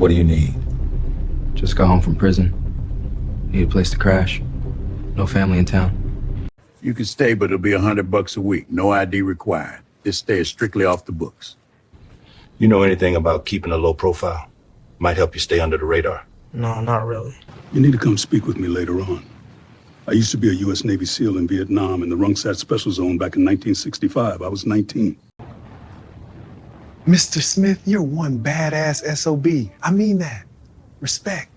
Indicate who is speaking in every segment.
Speaker 1: What do you need?
Speaker 2: Just got home from prison. Need a place to crash. No family in town.
Speaker 3: You can stay, but it'll be $100 a week. No ID required. This stay is strictly off the books.
Speaker 4: You know anything about keeping a low profile? Might help you stay under the radar.
Speaker 5: No, not really.
Speaker 6: You need to come speak with me later on. I used to be a U.S. Navy SEAL in Vietnam in the Rung Sat Special Zone back in 1965. I was 19.
Speaker 7: Mr. Smith, you're one badass SOB. I mean that. Respect.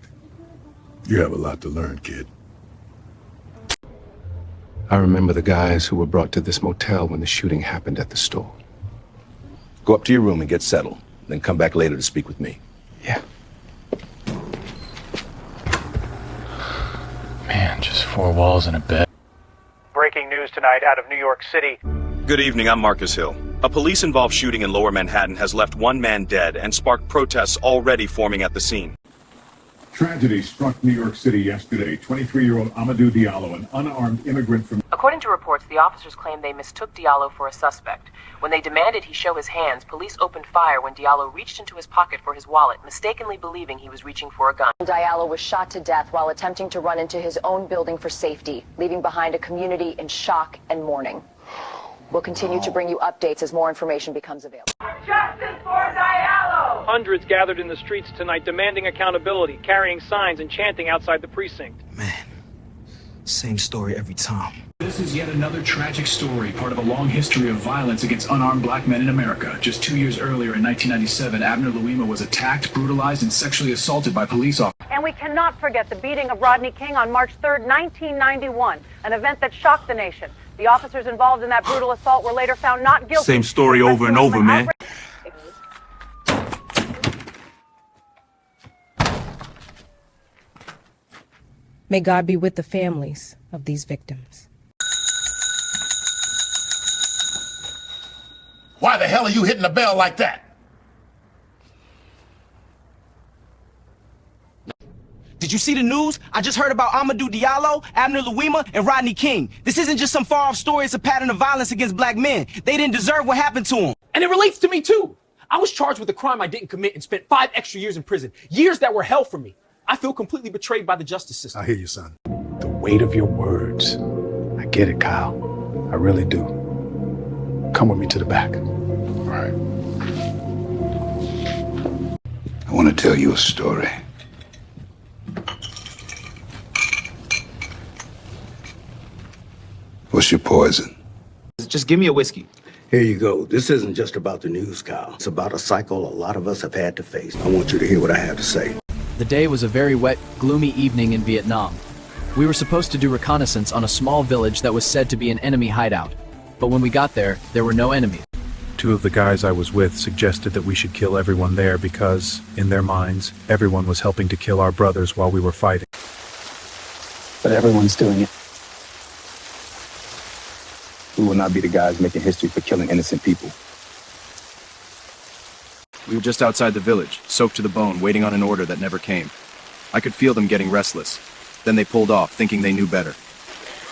Speaker 6: You have a lot to learn, kid.
Speaker 8: I remember the guys who were brought to this motel when the shooting happened at the store.
Speaker 4: Go up to your room and get settled. Then come back later to speak with me.
Speaker 8: Yeah.
Speaker 1: Man, just four walls and a bed.
Speaker 9: Breaking news tonight out of New York City.
Speaker 10: Good evening, I'm Marcus Hill. A police-involved shooting in Lower Manhattan has left one man dead and sparked protests already forming at the scene.
Speaker 11: Tragedy struck New York City yesterday. 23-year-old Amadou Diallo, an unarmed immigrant from...
Speaker 12: According to reports, the officers claimed they mistook Diallo for a suspect. When they demanded he show his hands, police opened fire when Diallo reached into his pocket for his wallet, mistakenly believing he was reaching for a gun.
Speaker 13: Diallo was shot to death while attempting to run into his own building for safety, leaving behind a community in shock and mourning. We'll continue to bring you updates as more information becomes available.
Speaker 9: Justice for Diallo! Hundreds gathered in the streets tonight demanding accountability, carrying signs and chanting outside the precinct.
Speaker 5: Man, same story every time.
Speaker 14: This is yet another tragic story, part of a long history of violence against unarmed black men in America. Just 2 years earlier, in 1997, Abner Louima was attacked, brutalized, and sexually assaulted by police officers.
Speaker 15: And we cannot forget the beating of Rodney King on March 3rd, 1991, an event that shocked the nation. The officers involved in that brutal assault were later found not guilty.
Speaker 16: Same story over and over, man.
Speaker 17: May God be with the families of these victims.
Speaker 18: Why the hell are you hitting the bell like that?
Speaker 5: Did you see the news? I just heard about Amadou Diallo, Abner Louima, and Rodney King. This isn't just some far-off story, it's a pattern of violence against black men. They didn't deserve what happened to them.
Speaker 19: And it relates to me too. I was charged with a crime I didn't commit and spent 5 extra years in prison. Years that were hell for me. I feel completely betrayed by the justice system.
Speaker 6: I hear you, son.
Speaker 7: The weight of your words. I get it, Kyle. I really do. Come with me to the back.
Speaker 6: All right. I want to tell you a story. What's your poison?
Speaker 2: Just give me a whiskey.
Speaker 3: Here you go. This isn't just about the news, Kyle. It's about a cycle a lot of us have had to face. I want you to hear what I have to say.
Speaker 20: The day was a very wet, gloomy evening in Vietnam. We were supposed to do reconnaissance on a small village that was said to be an enemy hideout. But when we got there were no enemies.
Speaker 6: 2 of the guys I was with suggested that we should kill everyone there because, in their minds, everyone was helping to kill our brothers while we were fighting.
Speaker 7: But everyone's doing it. We will not be the guys making history for killing innocent people.
Speaker 20: We were just outside the village, soaked to the bone, waiting on an order that never came. I could feel them getting restless. Then they pulled off, thinking they knew better.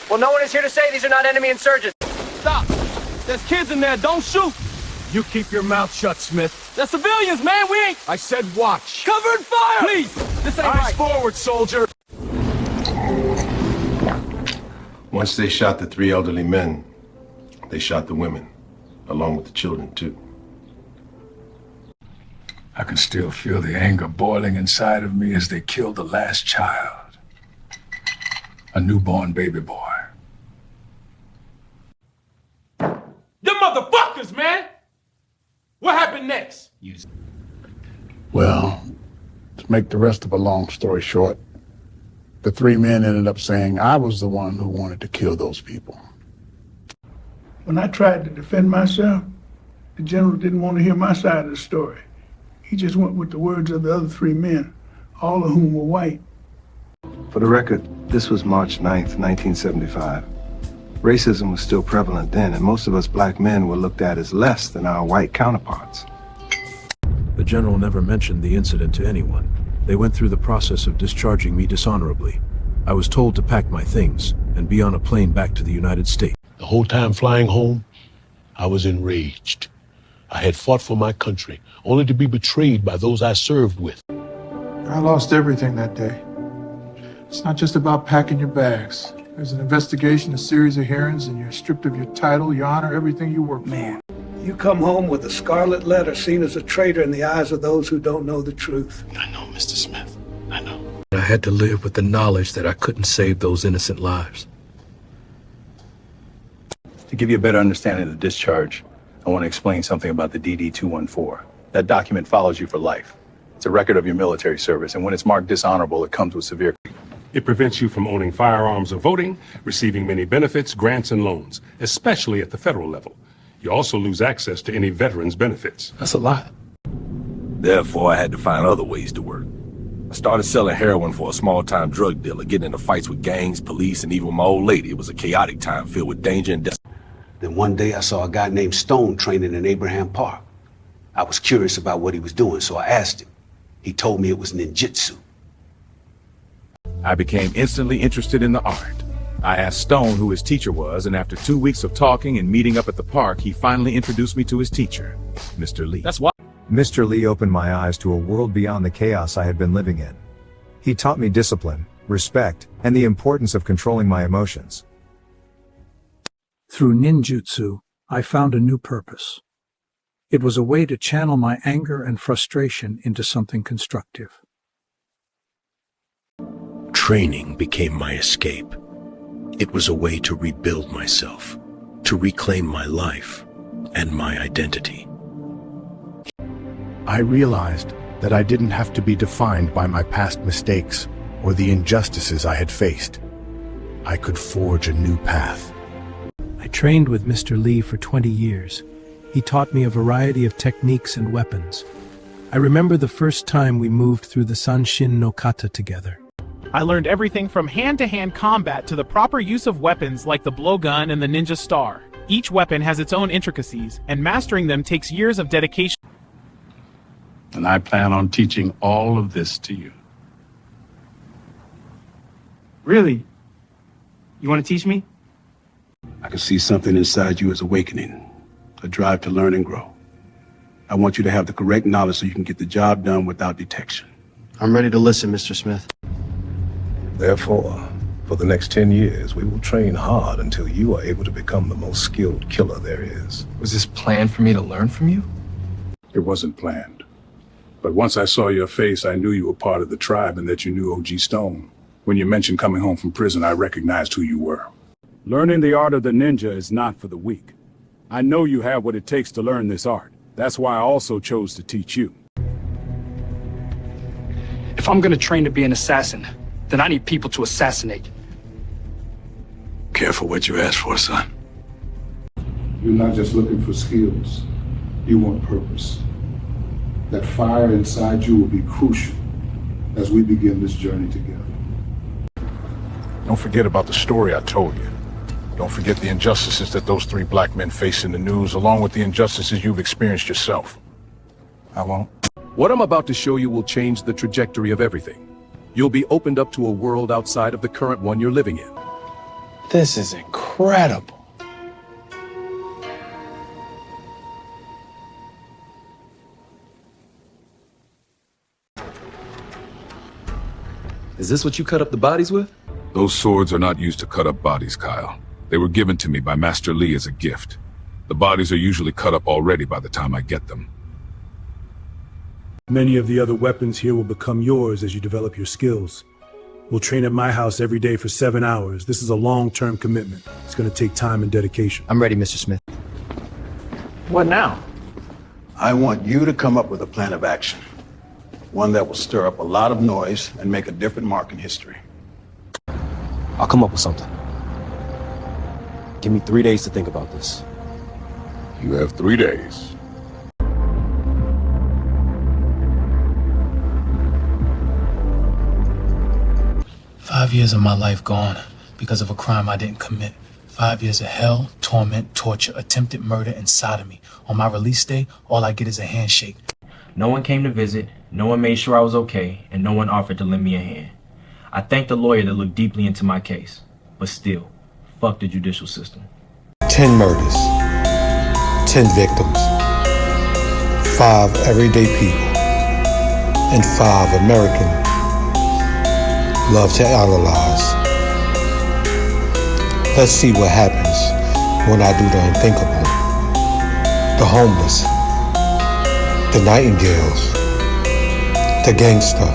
Speaker 9: Well, no one is here to say these are not enemy insurgents.
Speaker 19: Stop! There's kids in there, don't shoot!
Speaker 16: You keep your mouth shut, Smith.
Speaker 19: They're civilians, man, we ain't...
Speaker 16: I said watch.
Speaker 19: Cover and fire! Please! This ain't
Speaker 16: Eyes
Speaker 19: right.
Speaker 16: forward, soldier.
Speaker 2: Once they shot the 3 elderly men, they shot the women, along with the children, too.
Speaker 6: I can still feel the anger boiling inside of me as they killed the last child. A newborn baby boy.
Speaker 19: Them motherfuckers, man! What happened next?
Speaker 6: Well, to make the rest of a long story short, the 3 men ended up saying I was the one who wanted to kill those people.
Speaker 3: When I tried to defend myself, the general didn't want to hear my side of the story. He just went with the words of the other 3 men, all of whom were white.
Speaker 7: For the record, this was March 9th, 1975. Racism was still prevalent then, and most of us black men were looked at as less than our white counterparts.
Speaker 6: The general never mentioned the incident to anyone. They went through the process of discharging me dishonorably. I was told to pack my things and be on a plane back to the United States.
Speaker 4: The whole time flying home, I was enraged. I had fought for my country, only to be betrayed by those I served with.
Speaker 3: I lost everything that day. It's not just about packing your bags. There's an investigation, a series of hearings, and you're stripped of your title, your honor, everything you work for.
Speaker 21: You come home with a scarlet letter, seen as a traitor in the eyes of those who don't know the truth.
Speaker 6: I know, Mr. Smith. I know. I had to live with the knowledge that I couldn't save those innocent lives.
Speaker 4: To give you a better understanding of the discharge, I want to explain something about the DD-214. That document follows you for life. It's a record of your military service, and when it's marked dishonorable, it comes with severe...
Speaker 11: It prevents you from owning firearms or voting, receiving many benefits, grants, and loans, especially at the federal level. You also lose access to any veterans' benefits.
Speaker 6: That's a lot.
Speaker 22: Therefore, I had to find other ways to work. I started selling heroin for a small-time drug dealer, getting into fights with gangs, police, and even my old lady. It was a chaotic time filled with danger and death.
Speaker 23: Then one day I saw a guy named Stone training in Abraham Park. I was curious about what he was doing, so I asked him. He told me it was ninjutsu.
Speaker 24: I became instantly interested in the art. I asked Stone who his teacher was, and after 2 weeks of talking and meeting up at the park, he finally introduced me to his teacher, Mr. Lee.
Speaker 25: That's why Mr. Lee opened my eyes to a world beyond the chaos I had been living in. He taught me discipline, respect, and the importance of controlling my emotions.
Speaker 26: Through ninjutsu, I found a new purpose. It was a way to channel my anger and frustration into something constructive.
Speaker 27: Training became my escape. It was a way to rebuild myself, to reclaim my life and my identity.
Speaker 28: I realized that I didn't have to be defined by my past mistakes or the injustices I had faced. I could forge a new path.
Speaker 6: I trained with Mr. Lee for 20 years. He taught me a variety of techniques and weapons. I remember the first time we moved through the Sanshin no Kata together.
Speaker 29: I learned everything from hand-to-hand combat to the proper use of weapons like the blowgun and the ninja star. Each weapon has its own intricacies, and mastering them takes years of dedication.
Speaker 30: And I plan on teaching all of this to you.
Speaker 19: Really? You want to teach me?
Speaker 23: I can see something inside you is awakening, a drive to learn and grow. I want you to have the correct knowledge so you can get the job done without detection.
Speaker 31: I'm ready to listen, Mr. Smith.
Speaker 2: Therefore, for the next 10 years, we will train hard until you are able to become the most skilled killer there is.
Speaker 8: Was this planned for me to learn from you?
Speaker 11: It wasn't planned. But once I saw your face, I knew you were part of the tribe and that you knew O.G. Stone. When you mentioned coming home from prison, I recognized who you were.
Speaker 30: Learning the art of the ninja is not for the weak. I know you have what it takes to learn this art. That's why I also chose to teach you.
Speaker 19: If I'm gonna train to be an assassin, then I need people to assassinate.
Speaker 30: Careful what you ask for, son.
Speaker 11: You're not just looking for skills. You want purpose. That fire inside you will be crucial as we begin this journey together.
Speaker 32: Don't forget about the story I told you. Don't forget the injustices that those 3 black men face in the news, along with the injustices you've experienced yourself. I won't.
Speaker 6: What I'm about to show you will change the trajectory of everything. You'll be opened up to a world outside of the current one you're living in.
Speaker 8: This is incredible.
Speaker 33: Is this what you cut up the bodies with?
Speaker 30: Those swords are not used to cut up bodies, Kyle. They were given to me by Master Lee as a gift. The bodies are usually cut up already by the time I get them.
Speaker 6: Many of the other weapons here will become yours as you develop your skills. We'll train at my house every day for 7 hours. This is a long-term commitment. It's going to take time and dedication.
Speaker 20: I'm ready, Mr. Smith.
Speaker 19: What now?
Speaker 23: I want you to come up with a plan of action. One that will stir up a lot of noise and make a different mark in history.
Speaker 19: I'll come up with something. Give me 3 days to think about this.
Speaker 30: You have 3 days.
Speaker 1: "5 years of my life gone because of a crime I didn't commit. 5 years of hell, torment, torture, attempted murder, and sodomy. On my release day, all I get is a handshake.
Speaker 34: No one came to visit, no one made sure I was okay, and no one offered to lend me a hand. I thank the lawyer that looked deeply into my case. But still, fuck the judicial system.
Speaker 35: 10 murders, 10 victims, 5 everyday people,
Speaker 3: and 5 American love to analyze. Let's see what happens when I do the unthinkable. The homeless, the nightingales, the gangster,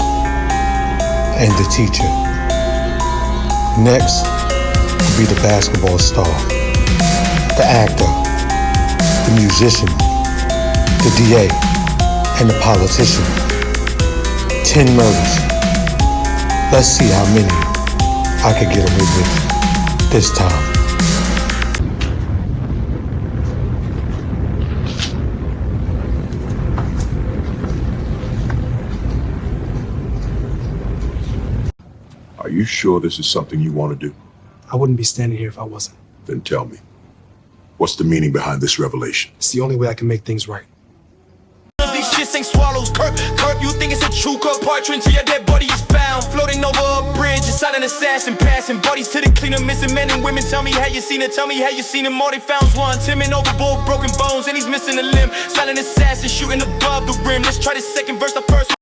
Speaker 3: and the teacher. Next will be the basketball star, the actor, the musician, the DA, and the politician. 10 murders. Let's see how many I could get away with this time.
Speaker 32: Are you sure this is something you want to do?
Speaker 5: I wouldn't be standing here if I wasn't.
Speaker 32: Then tell me. What's the meaning behind this revelation?
Speaker 5: It's the only way I can make things right.
Speaker 7: These shits ain't swallows. Kirk, you think it's a true cut partridge till your dead body is found. Floating over a bridge, a silent assassin passing bodies to the cleaner, missing men and women. Tell me how you seen it, tell me how you seen him. All they found's one, Timon overboard, broken bones, and he's missing a limb. Silent assassin shooting above the rim. Let's try the second verse, the first.